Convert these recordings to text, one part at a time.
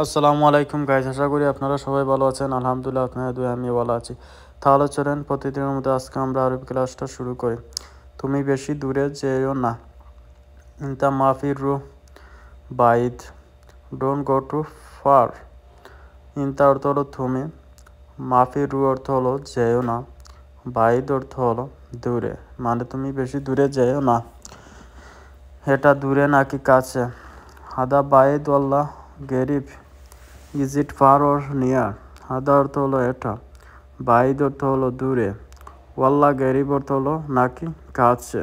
আসসালামু আলাইকুম গাইস, আশা করি আপনারা সবাই ভালো আছেন। আলহামদুলিল্লাহ, আপনাদের দুই আমি ভালো আছি। তাহলে চলেন প্রতিদিনের মতো আজকে আমরা আরবি ক্লাসটা শুরু করি। তুমি বেশি দূরে যেও না। ইনতা মাফি রু বাইদ, ডোন্ট গো টু ফার। ইনতা অর্থ হলো তুমি, মাফি রু অর্থ হলো যেও না, বাইদ অর্থ হলো দূরে, মানে তুমি বেশি দূরে যেও না। এটা দূরে নাকি কাছে? হাদা বাইদ ওয়াল্লাহ গেরিব, is it far or near? হাদা অর্থ হলো এটা, বাইদ অর্থ হলো দূরে, ওয়াল্লা গেরিব অর্থ হলো নাকি কাছে।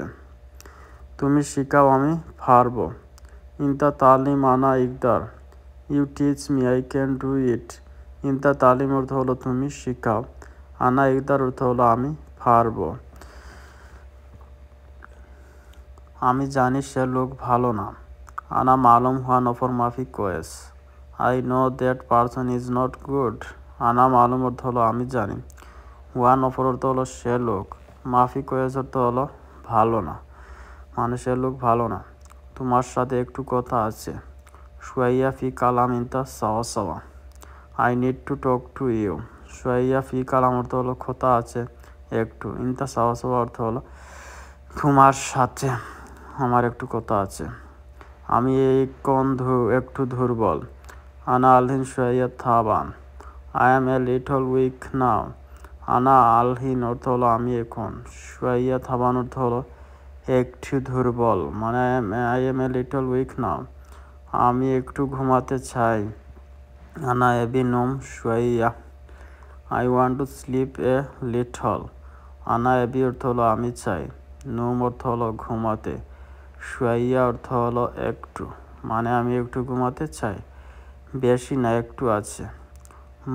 তুমি শিখাও আমি পারবো। ইনতা তালিম আনা ইকদার, you teach me I can do it. ইনতা তালিম অর্থ হলো তুমি শিখাও, আনা ইকদার অর্থ হলো আমি পারবো। আমি জানি সে লোক ভালো না। আনা মালুম হুয়া নফর মাফি কোয়েস, I know that person is not good. আনা মালুম অর্থ হলো আমি জানি, ওয়ান অফর অর্থ হলো সে লোক, মাফি কোয়েস অর্থ হলো ভালো না, মানে সে লোক ভালো না। তোমার সাথে একটু কথা আছে। শুয়াইয়া ফি কালাম ইনতা সাওয়া সাওয়া, I need to talk to you. শুয়াইয়া ফি কালাম অর্থ হলো কথা আছে একটু, ইনতা সাওয়া সাওয়া অর্থ হলো তোমার সাথে আমার একটু কথা আছে। আমি একটু দুর্বল। আনা আলহিন শুয়াইয়া থাবান, I am a little weak now. আনা আলহিন অর্থ হলো আমি এখন, শুয়াইয়া থাবান অর্থ হলো একটু দুর্বল, মানে I am a little weak now, আমি একটু ঘুমাতে চাই। আনা এবি নোম শুয়াইয়া, I want to sleep a little. আনা এবি অর্থ হলো আমি চাই, নোম অর্থ হলো ঘুমাতে, শুয়াইয়া অর্থ হলো একটু, মানে আমি একটু ঘুমাতে চাই। বেশি না একটু আছে।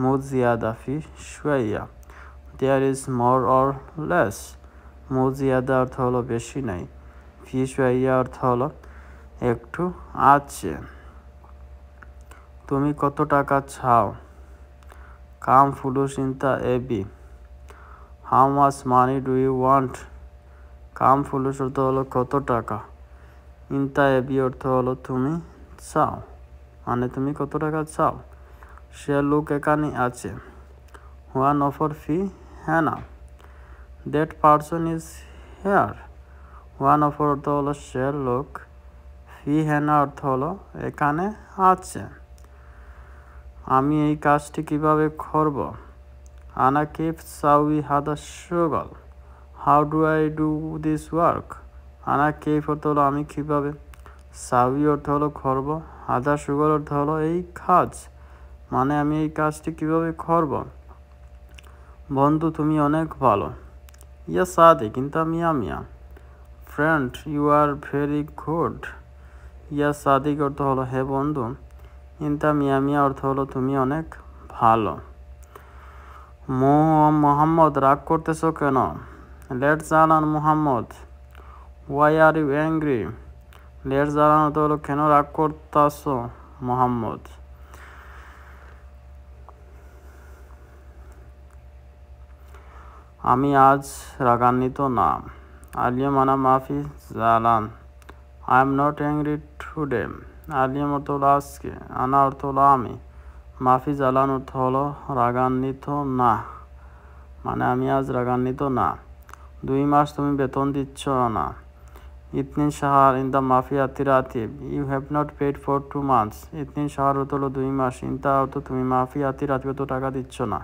মুজ জিয়াদা ফি শুয়াইয়া, there is more or less. মুজ জিয়াদা অর্থ হলো বেশি নাই, ফি শুয়াইয়া অর্থ হলো একটু আছে। তুমি কত টাকা চাও? কাম ফুলুস ইনতা এবি, how much money do you want? কাম ফুলুস অর্থ হলো কত টাকা, ইনতা এবি অর্থ হলো তুমি চাও, মানে তুমি কত টাকা চাও। সে লোক এখানে আছে। One offer fee Hannah, that person is here. One offer অর্থ হলো সে লোক, ফি হ্যানা অর্থ হলো এখানে আছে। আমি এই কাজটি কিভাবে করব? আনা কেফ সাউই হাদা সুগল, how do I do this work? আনা কেফ অর্থ হলো আমি কিভাবে, সাউই অর্থ হলো করব, হাদা সুগল অর্থ হলো এই কাজ, মানে আমি এই কাজটি কিভাবে করব। বন্ধু তুমি অনেক ভালো। ইয়া সাদে কিন্তু মিয়া মিয়া, friend you are very good. ইয়া সাদিক অর্থ হলো হে বন্ধু, ইনতা মিয়া মিয়া অর্থ হলো তুমি অনেক ভালো। মোহাম্মদ রাগ করতেছো কেন? লেট জালান Mohammad, why are you angry? লেট জালান অর্থ হলো কেন রাগ করতেছো মোহাম্মদ। আমি আজ রাগান্বিত না। আলিয়া মানা মাফি জালান, I am not angry today. আলিয়াম অর্থ হলো আজকে, আনা অর্থ হলো আমি, মাফি জালান অর্থ হলো রাগান্বিত না, মানে আমি আজ রাগান্বিত না। 2 মাস তুমি বেতন দিচ্ছ না। ইতনিন শাহর ইন দ্য মাফি আতিরাতিব, you have not paid for 2 months। ইতনিন শাহর অর্থ হলো 2 মাস, ইনতা অর্থ তুমি, মাফি আতিরাতিব তো টাকা দিচ্ছ না।